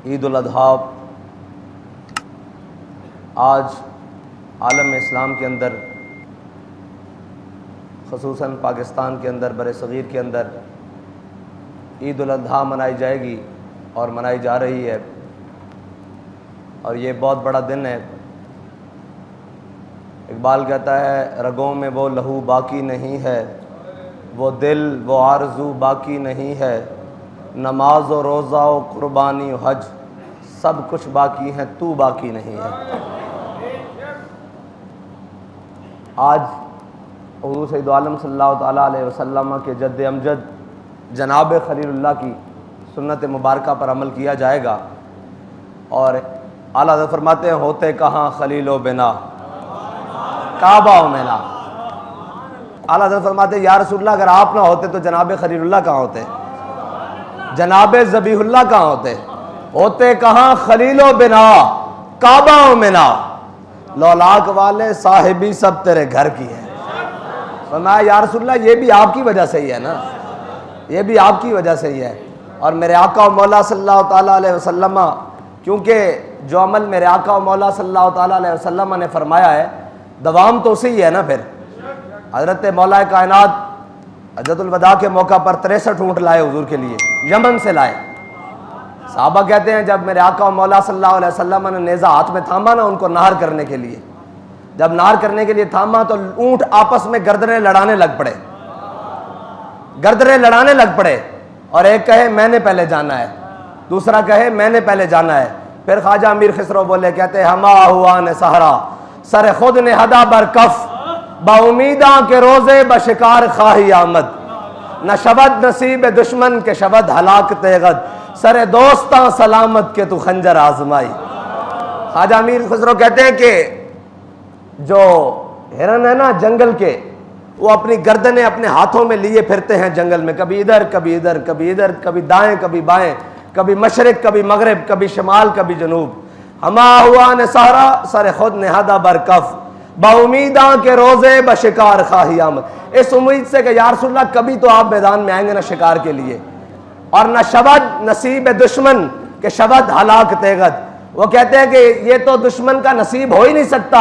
عید الاضحیٰ آج عالم اسلام کے اندر، خصوصاً پاکستان کے اندر، بر صغیر کے اندر عید الاضحیٰ منائی جائے گی اور منائی جا رہی ہے، اور یہ بہت بڑا دن ہے۔ اقبال کہتا ہے رگوں میں وہ لہو باقی نہیں ہے، وہ دل وہ آرزو باقی نہیں ہے، نماز و روزہ و قربانی و حج سب کچھ باقی ہیں، تو باقی نہیں ہے۔ آج حضور سید عالم صلی اللہ تعالیٰ علیہ وسلم کے جد امجد جناب خلیل اللہ کی سنت مبارکہ پر عمل کیا جائے گا، اور اعلیٰ حضرت فرماتے ہیں ہوتے کہاں خلیل و بنا کعبہ و منا۔ اعلیٰ حضرت فرماتے ہیں یا رسول اللہ اگر آپ نہ ہوتے تو جناب خلیل اللہ کہاں ہوتے، جناب ذبیح اللہ کہاں ہوتے؟ ہوتے کہاں خلیل و بنا کعبہ و منا، لولاک والے صاحبی سب تیرے گھر کی ہے۔ فرمایا یا رسول اللہ یہ بھی آپ کی وجہ سے ہی ہے نا، یہ بھی آپ کی وجہ سے ہی ہے۔ اور میرے آقا و مولا صلی اللہ تعالیٰ علیہ وسلم، کیونکہ جو عمل میرے آقا و مولا صلی اللہ تعالیٰ علیہ وسلم نے فرمایا ہے دوام تو اسی ہے نا۔ پھر حضرت مولا کائنات حجۃ الوداع کے موقع پر 63 اونٹ لائے حضور کے لیے، یمن سے لائے۔ صحابہ کہتے ہیں جب میرے آقا و مولا صلی اللہ علیہ وسلم نے نیزہ ہاتھ میں تھاما نا ان کو نہر کرنے کے لیے، جب نہر کرنے کے لیے تھاما تو اونٹ آپس میں گردنیں لڑانے لگ پڑے، گردنیں لڑانے لگ پڑے، اور ایک کہے میں نے پہلے جانا ہے، دوسرا کہے میں نے پہلے جانا ہے۔ پھر خواجہ امیر خسرو بولے، کہتے ہما ہوا نے سہرا سر خود نے ہدا بر کف، با امیداں کے روزے بشکار خواہی آمد، نہ شبد نصیب دشمن کے شبد ہلاک تیغد، سر دوستاں سلامت کے تو خنجر آزمائی۔ خواجہ امیر خسرو کہتے ہیں کہ جو ہرن ہے نا جنگل کے، وہ اپنی گردنیں اپنے ہاتھوں میں لیے پھرتے ہیں جنگل میں، کبھی ادھر کبھی ادھر کبھی ادھر، کبھی دائیں کبھی بائیں، کبھی مشرق کبھی مغرب، کبھی شمال کبھی جنوب۔ ہما ہوا نے سہرا سر خود نہادہ برکف، با امیداں کے روزے بشکار خواہی آمد، اس امید سے کہ یا رسول اللہ کبھی تو آپ میدان میں آئیں گے نا شکار کے لیے، اور نہ شبد نصیب دشمن کے شبد ہلاک تیغد۔ وہ کہتے ہیں کہ یہ تو دشمن کا نصیب ہو ہی نہیں سکتا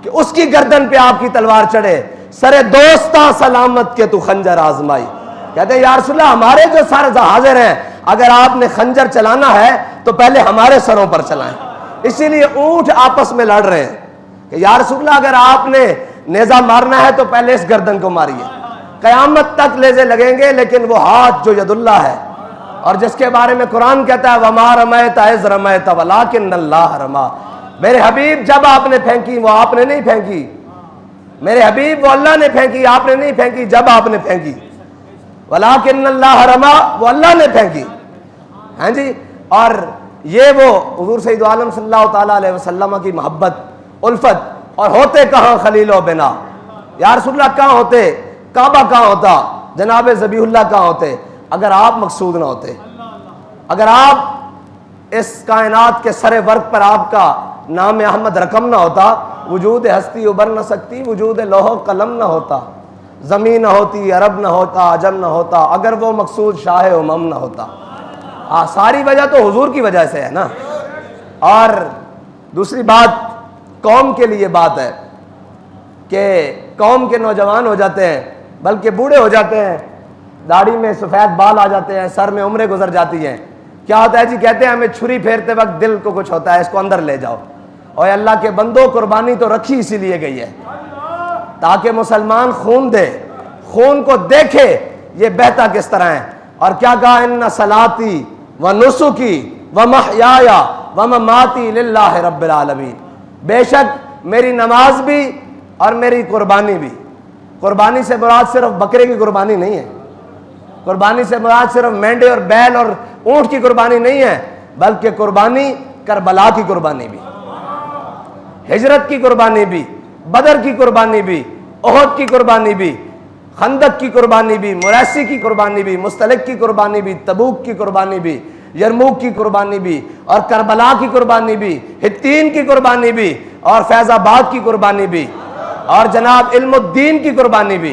کہ اس کی گردن پہ آپ کی تلوار چڑھے، سر دوستاں سلامت کے تو خنجر آزمائی۔ کہتے ہیں یا رسول اللہ ہمارے جو سر حاضر ہیں، اگر آپ نے خنجر چلانا ہے تو پہلے ہمارے سروں پر چلائیں۔ اسی لیے اونٹ آپس میں لڑ رہے ہیں کہ یا رسول اللہ اگر آپ نے نیزہ مارنا ہے تو پہلے اس گردن کو ماریے۔ قیامت تک نیزے لگیں گے، لیکن وہ ہاتھ جو ید اللہ ہے، اور جس کے بارے میں قرآن کہتا ہے وَمَا رَمَيْتَ إِذْ رَمَيْتَ وَلَٰكِنَّ اللَّهَ رَمَىٰ، میرے حبیب جب آپ نے پھینکی وہ آپ نے نہیں پھینکی، میرے حبیب وہ اللہ نے پھینکی آپ نے نہیں پھینکی، جب آپ نے پھینکی وَلَٰكِنَّ اللَّهَ رَمَىٰ، وہ اللہ نے پھینکی۔ ہاں جی، اور یہ وہ حضور سید عالم صلی اللہ تعالیٰ علیہ وسلم کی محبت، الفت، اور ہوتے کہاں خلیل و بنا، یا رسول اللہ کہاں ہوتے، کعبہ کہاں ہوتا، جناب ذبیح اللہ کہاں ہوتے، اگر آپ مقصود نہ ہوتے، اگر آپ اس کائنات کے سر ورق پر آپ کا نام احمد رقم نہ ہوتا، وجود ہستی ابھر نہ سکتی، وجود لوح و قلم نہ ہوتا، زمین نہ ہوتی، عرب نہ ہوتا، عجم نہ ہوتا، اگر وہ مقصود شاہ امم نہ ہوتا۔ ساری وجہ تو حضور کی وجہ سے ہے نا۔ اور دوسری بات قوم کے لیے بات ہے کہ قوم کے نوجوان ہو جاتے ہیں، بلکہ بوڑھے ہو جاتے ہیں، داڑھی میں سفید بال آ جاتے ہیں، سر میں عمریں گزر جاتی ہیں، کیا ہوتا ہے جی؟ کہتے ہیں ہمیں چھری پھیرتے وقت دل کو کچھ ہوتا ہے، اس کو اندر لے جاؤ۔ اور اللہ کے بندوں قربانی تو رکھی اسی لیے گئی ہے تاکہ مسلمان خون دے، خون کو دیکھے یہ بہتا کس طرح ہے۔ اور کیا کہا ان صلاتی و نسکی و محیایا و مماتی للہ رب العالمین، بے شک میری نماز بھی اور میری قربانی بھی۔ قربانی سے مراد صرف بکرے کی قربانی نہیں ہے، قربانی سے مراد صرف مینڈے اور بیل اور اونٹ کی قربانی نہیں ہے، بلکہ قربانی کربلا کی قربانی بھی، ہجرت کی قربانی بھی، بدر کی قربانی بھی، احد کی قربانی بھی، خندق کی قربانی بھی، مریسی کی قربانی بھی، مستلق کی قربانی بھی، تبوک کی قربانی بھی، یرموک کی قربانی بھی، اور کربلا کی قربانی بھی، حطین کی قربانی بھی، اور فیض آباد کی قربانی بھی، اور جناب علم الدین کی قربانی بھی،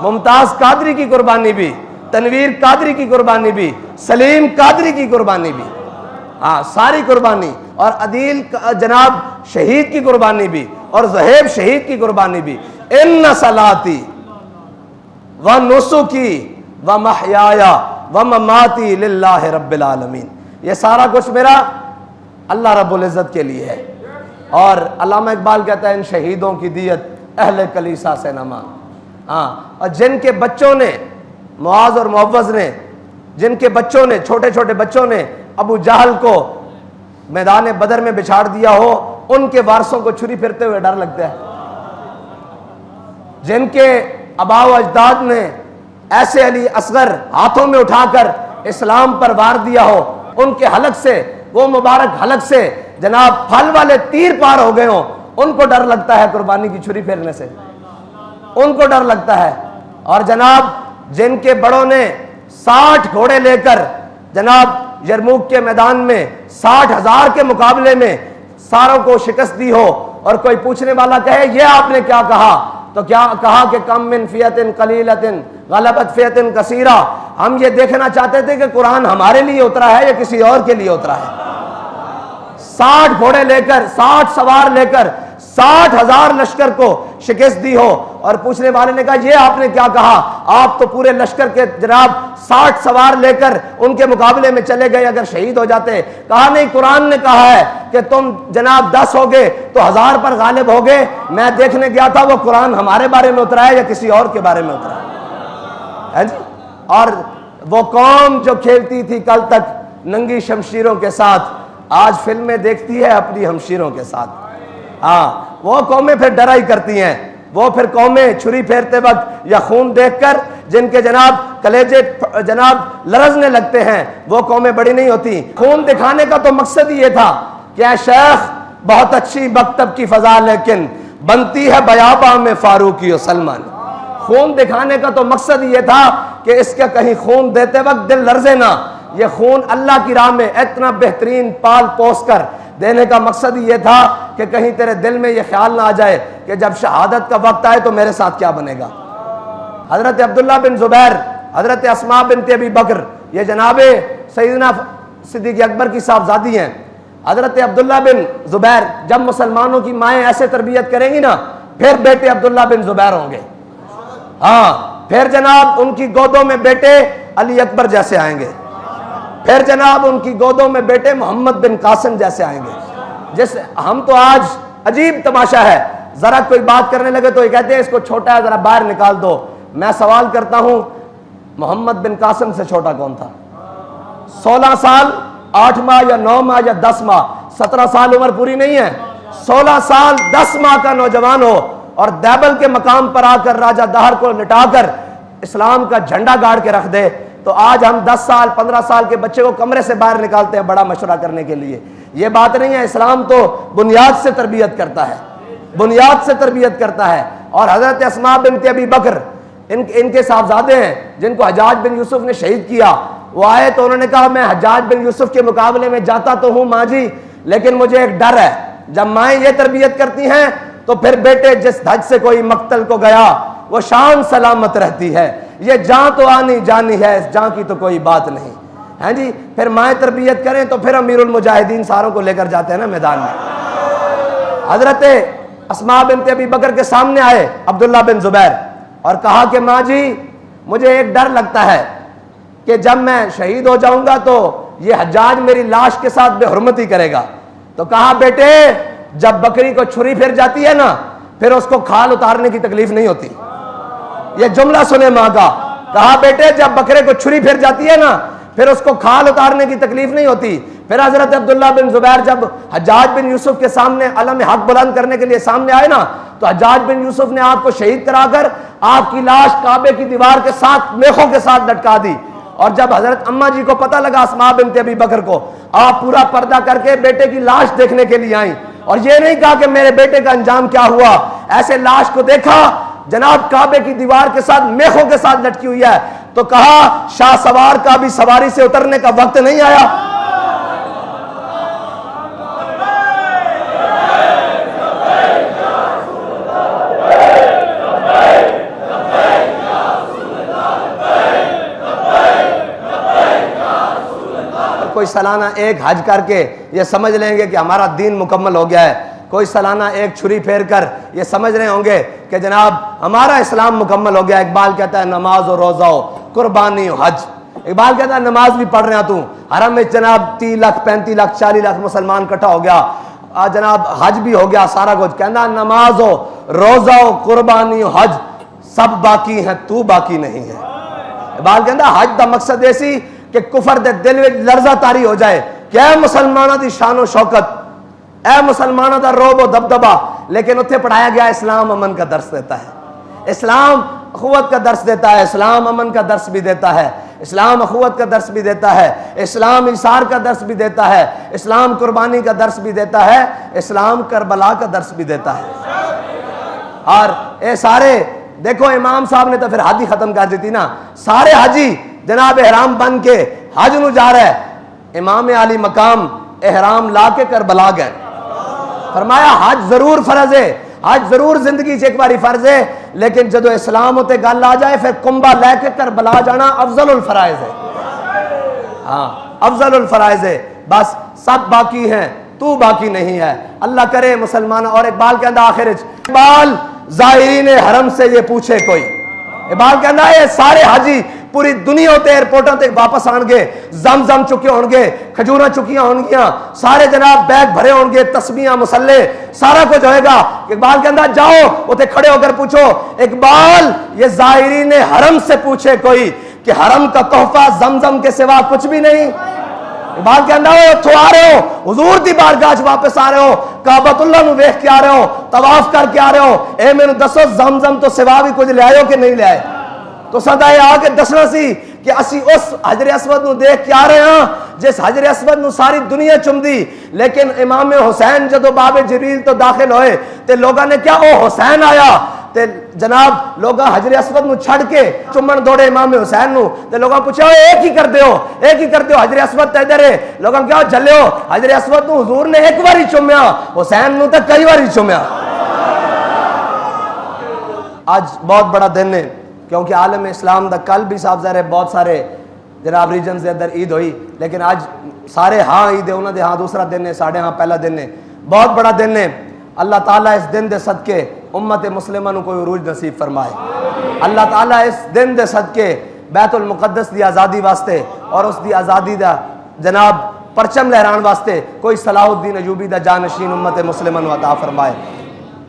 ممتاز قادری کی قربانی بھی، تنویر قادری کی قربانی بھی، سلیم قادری کی قربانی بھی۔ ہاں ساری قربانی، اور عدیل جناب شہید کی قربانی بھی، اور زہیب شہید کی قربانی بھی. ان صلاتی و نسکی و محیایا و مماتی للہ رب العالمین، یہ سارا کچھ میرا اللہ رب العزت کے لیے ہے. اور علامہ اقبال کہتا ہے ان شہیدوں کی دیت اہل کلیسا سے نہ مانگ. ہاں، اور جن کے بچوں نے، معاذ اور معوذ نے، جن کے بچوں نے، چھوٹے چھوٹے بچوں نے ابو جہل کو میدان بدر میں بچھاڑ دیا ہو، ان کے وارثوں کو چھری پھرتے ہوئے ڈر لگتا ہے. جن کے آباء و اجداد نے ایسے علی اصغر ہاتھوں میں اٹھا کر اسلام پر وار دیا ہو، ان کے حلق سے، وہ مبارک حلق سے جناب پھل والے تیر پار ہو گئے ہوں، ان کو ڈر لگتا ہے قربانی کی چھری پھیرنے سے، ان کو ڈر لگتا ہے. اور جناب جن کے بڑوں نے 60 گھوڑے لے کر جناب یرموک کے میدان میں 60,000 کے مقابلے میں ساروں کو شکست دی ہو، اور کوئی پوچھنے والا کہے یہ آپ نے کیا کہا، تو کیا کہا کہ کم من فیۃ قلیلۃ غلبت فیۃ کثیرہ. ہم یہ دیکھنا چاہتے تھے کہ قرآن ہمارے لیے اترا ہے یا کسی اور کے لیے اترا ہے. 60 گھوڑے لے کر، 60 سوار لے کر 60,000 لشکر کو شکست دی ہو، اور پوچھنے والے نے کہا یہ آپ نے کیا کہا، آپ تو پورے لشکر کے جناب 60 سوار لے کر ان کے مقابلے میں چلے گئے، اگر شہید ہو جاتے. کہا نہیں، قرآن نے کہا ہے کہ تم جناب 10 ہوگے تو 1000 پر غالب ہوگے. میں دیکھنے گیا تھا وہ قرآن ہمارے بارے میں اترا ہے یا کسی اور کے بارے میں اترا ہے جی. اور وہ قوم جو کھیلتی تھی کل تک ننگی شمشیروں کے ساتھ، آج فلمیں دیکھتی ہے اپنی ہمشیروں کے ساتھ. ہاں، وہ قومیں پھر ڈرا ہی کرتی ہیں. وہ پھر قومیں چھری پھیرتے وقت یا خون دیکھ کر جن کے جناب کلیجے جناب لرزنے لگتے ہیں، وہ قومیں بڑی نہیں ہوتی. خون دکھانے کا تو مقصد ہی یہ تھا کہ اے شیخ بہت اچھی مکتب کی فضا لیکن بنتی ہے بیاباں میں فاروقی و سلمان. خون دکھانے کا تو مقصد یہ تھا کہ اس کا کہیں خون دیتے وقت دل لرزے نہ. یہ خون اللہ کی راہ میں اتنا بہترین پال پوس کر دینے کا مقصد یہ تھا کہ کہیں تیرے دل میں یہ خیال نہ آ جائے کہ جب شہادت کا وقت آئے تو میرے ساتھ کیا بنے گا. حضرت عبداللہ بن زبیر، حضرت اسماء بنت ابی بکر، یہ جناب سیدنا صدیق اکبر کی صاحبزادی ہیں. حضرت عبداللہ بن زبیر جب مسلمانوں کی مائیں ایسے تربیت کریں گی نا، پھر بیٹے عبداللہ بن زبیر ہوں گے. ہاں، پھر جناب ان کی گودوں میں بیٹے علی اکبر جیسے آئیں گے، پھر جناب ان کی گودوں میں بیٹے محمد بن قاسم جیسے آئیں گے. جس ہم تو آج عجیب تماشا ہے، ذرا کوئی بات کرنے لگے تو یہ کہتے ہیں اس کو چھوٹا ہے ذرا باہر نکال دو. میں سوال کرتا ہوں محمد بن قاسم سے چھوٹا کون تھا؟ 16 سال 8 ماہ یا 9 ماہ یا 10 ماہ، 17 سال عمر پوری نہیں ہے. 16 سال 10 ماہ کا نوجوان ہو اور دیبل کے مقام پر آ کر راجہ دہر کو لٹا کر اسلام کا جھنڈا گاڑ کے رکھ دے، تو آج ہم 10 سال 15 سال کے بچے کو کمرے سے باہر نکالتے ہیں بڑا مشورہ کرنے کے لیے. یہ بات نہیں ہے. اسلام تو بنیاد سے تربیت کرتا ہے، بنیاد سے تربیت کرتا ہے. اور حضرت اسماء بنت ابی بکر ان کے صاحبزادے ہیں جن کو حجاج بن یوسف نے شہید کیا. وہ آئے تو انہوں نے کہا میں حجاج بن یوسف کے مقابلے میں جاتا تو ہوں ماں جی، لیکن مجھے ایک ڈر ہے. جب مائیں یہ تربیت کرتی ہیں تو پھر بیٹے جس دھج سے کوئی مقتل کو گیا وہ شان سلامت رہتی ہے. یہ جان تو آنی جانی ہے، اس جان کی تو کوئی بات نہیں ہے جی. پھر مائیں تربیت کریں تو پھر امیر المجاہدین ساروں کو لے کر جاتے ہیں نا میدان میں. حضرت اسماء بنت ابی بکر کے سامنے آئے عبداللہ بن زبیر اور کہا کہ ماں جی مجھے ایک ڈر لگتا ہے کہ جب میں شہید ہو جاؤں گا تو یہ حجاج میری لاش کے ساتھ بے حرمتی کرے گا. تو کہا بیٹے جب بکری کو چھری پھر جاتی ہے نا پھر اس کو کھال اتارنے کی تکلیف نہیں ہوتی. یہ جملہ سنے ماں کا. کہا بیٹے جب بکرے کو چھری پھر جاتی ہے نا پھر اس کو کھال اتارنے کی تکلیف نہیں ہوتی. پھر حضرت عبداللہ بن زبیر جب حجاج بن یوسف کے سامنے علم حق بلند کرنے کے لیے سامنے آئے نا تو حجاج بن یوسف نے آپ کو شہید کرا کر آپ کی لاش کعبے کی دیوار کے ساتھ میخوں کے ساتھ لٹکا دی. اور جب حضرت اماں جی کو پتہ لگا اسماء بنت ابی بکر کو، آپ پورا پردہ کر کے بیٹے کی لاش دیکھنے کے لیے آئیں اور یہ نہیں کہا کہ میرے بیٹے کا انجام کیا ہوا. ایسے لاش کو دیکھا جناب کعبے کی دیوار کے ساتھ میخوں کے ساتھ لٹکی ہوئی ہے تو کہا شاہ سوار کا بھی سواری سے اترنے کا وقت نہیں آیا. کوئی سالانہ ایک حج کر کے یہ سمجھ لیں گے کہ ہمارا دین مکمل ہو گیا ہے، کوئی سالانہ ایک چھری پھیر کر یہ سمجھ رہے ہوں گے کہ جناب ہمارا اسلام مکمل ہو گیا۔ اقبال کہتا ہے نماز و روزہ ہو قربانی و حج، اقبال کہتا ہے نماز بھی پڑھ رہے ہیں تو حرم میں جناب 30 لاکھ 35 لاکھ 40 لاکھ مسلمان اکٹھا ہو گیا، جناب حج بھی ہو گیا سارا کچھ، کہنا نماز ہو روزہ ہو قربانی و حج سب باقی ہیں تو باقی نہیں ہے۔ اقبال کہتا ہے حج دا مقصد ایسی کہ کفر دے دل میں لرزہ تاری ہو جائے کہ اے مسلمانہ دی شان و شوکت، اے مسلمانہ دا روب و دبدبہ، لیکن اتھے پڑھایا گیا اسلام امن کا درس دیتا ہے، اسلام اخوت کا درس دیتا ہے، اسلام امن کا درس بھی دیتا ہے، اسلام اخوت کا درس بھی دیتا ہے، اسلام انصار کا درس بھی دیتا ہے، اسلام قربانی کا درس بھی دیتا ہے، اسلام کربلا کا درس بھی دیتا ہے۔ اور اے سارے دیکھو امام صاحب نے تو پھر حج ہی ختم کر دیتی نا، سارے حاجی جناب احرام بن کے حج نو جا رہا ہے، امام علی مقام احرام لا کے کربلا گئے، فرمایا حج ضرور فرض ہے، حج ضرور زندگی سے ایک باری فرض ہے، لیکن جدو اسلام ہوتے گل آ جائے پھر کنبا لے کے کربلا جانا افضل الفرائض ہے، ہاں افضل الفرائض ہے، بس سب باقی ہیں تو باقی نہیں ہے۔ اللہ کرے مسلمان۔ اور اقبال کہندا آخر اقبال زائرین حرم سے یہ پوچھے کوئی، اقبال کہندا یہ سارے حاجی پوری دنیا ہوتے ایئرپورٹوں تے واپس آن گے، زمزم چکے ہون گے، کھجوراں چکیاں ہون گیاں، سارے جناب بیگ بھرے ہون گے، تسبیحاں مسلے سارا کچھ ہوئے گا۔ اقبال کہندا جاؤ اوتے کھڑے ہو کر پوچھو اقبال یہ زائرین حرم سے پوچھے کوئی کہ حرم کا تحفہ زمزم کے سوا کچھ بھی نہیں۔ اقبال کہندا اتھوں آ رہے ہو حضور دی بارگاہ چ واپس آ رہے ہو، کعبۃ اللہ نو ویکھ کے آ رہے ہو، طواف کر کے آ رہے ہو، اے مینوں دسو زمزم تو سوا بھی کچھ لے آئے ہو کہ نہیں لے آئے؟ تو سدا یہ آ کے دسنا سی کہ اسی اس حجر اسود نو دیکھ کے آ رہے ہیں جس حجر اسود نو ساری دنیا چمدی، لیکن امام حسین جدو باب جبریل تو داخل ہوئے تے لوگاں نے کیا او حسین آیا تے جناب لوگاں حجر اسود نو چھڑ کے چمن دوڑے امام حسین نو تے لوگاں پوچھا ایک ہی کر دیو حجر اسود تے ادھر ہے، لوگاں کیا جلیو حجر اسود نو حضور نے ایک باری چومیا، حسین نو تے کئی باری چومیا۔ آج بہت بڑا دن ہے کیونکہ عالم اسلام دا کل بھی صاحب ظاہر ہے بہت سارے جناب ریجنز دے اندر عید ہوئی، لیکن آج سارے ہاں عید ہے، انہوں دے ہاں دوسرا دن ہے، ساڑھے ہاں پہلا دن ہے، بہت بڑا دن ہے۔ اللہ تعالیٰ اس دن دے صدقے امت مسلمہ نو کوئی عروج نصیب فرمائے، اللہ تعالیٰ اس دن دے صدقے بیت المقدس دی آزادی واسطے اور اس دی آزادی دا جناب پرچم لہران واسطے کوئی صلاح الدین ایوبی دا جانشین امت مسلمہ نو عطا فرمائے،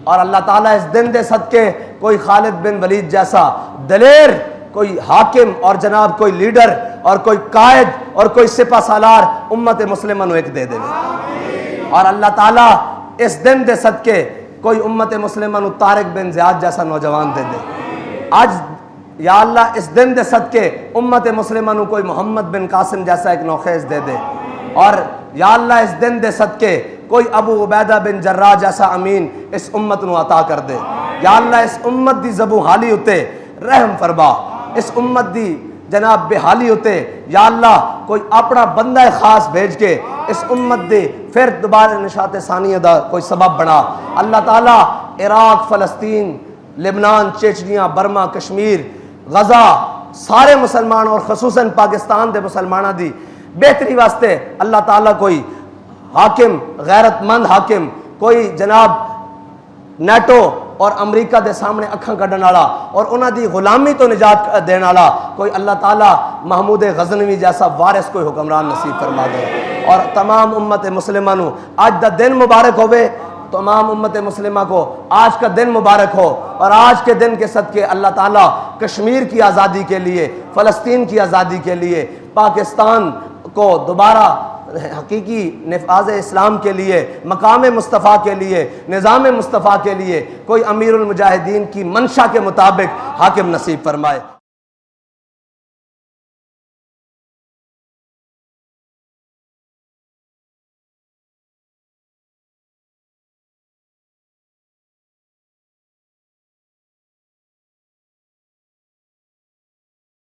اور اللہ تعالیٰ اس دن دے صدقے کوئی خالد بن ولید جیسا دلیر کوئی حاکم اور جناب کوئی لیڈر اور کوئی قائد اور کوئی سپہ سالار امت مسلمہ نو ایک دے دے، اور اللہ تعالیٰ اس دن دے صدقے کوئی امت مسلمہ نو طارق بن زیاد جیسا نوجوان دے دے۔ آج یا اللہ اس دن دے صدقے امت مسلمہ نو کوئی محمد بن قاسم جیسا ایک نوخیز دے دے، اور یا اللہ اس دن دے صدقے کوئی ابو عبیدہ بن جراح جیسا امین اس امت نو عطا کر دے۔ یا اللہ اس امت دی زبوں حالی ہوتے رحم فرما، اس امت دی جناب بحالی ہوتے یا اللہ کوئی اپنا بندہ خاص بھیج کے اس امت دے پھر دوبارہ نشاط ثانیہ دا کوئی سبب بنا۔ اللہ تعالیٰ عراق، فلسطین، لبنان، چیچنیا، برما، کشمیر، غزہ سارے مسلمان اور خصوصاً پاکستان دے مسلمانہ دی بہتری واسطے اللہ تعالیٰ کوئی حاکم غیرت مند حاکم، کوئی جناب نیٹو اور امریکہ دے سامنے اکھاں کڈن والا اور انہاں دی غلامی تو نجات دین والا کوئی اللہ تعالیٰ محمود غزنوی جیسا وارث کوئی حکمران نصیب فرما دے، اور تمام امت مسلمہ نو آج دا دن مبارک ہوئے، تمام امت مسلمہ کو آج کا دن مبارک ہو، اور آج کے دن کے صدقے اللہ تعالیٰ کشمیر کی آزادی کے لیے، فلسطین کی آزادی کے لیے، پاکستان کو دوبارہ حقیقی نفاذ اسلام کے لیے، مقام مصطفیٰ کے لیے، نظام مصطفیٰ کے لیے کوئی امیر المجاہدین کی منشا کے مطابق حاکم نصیب فرمائے۔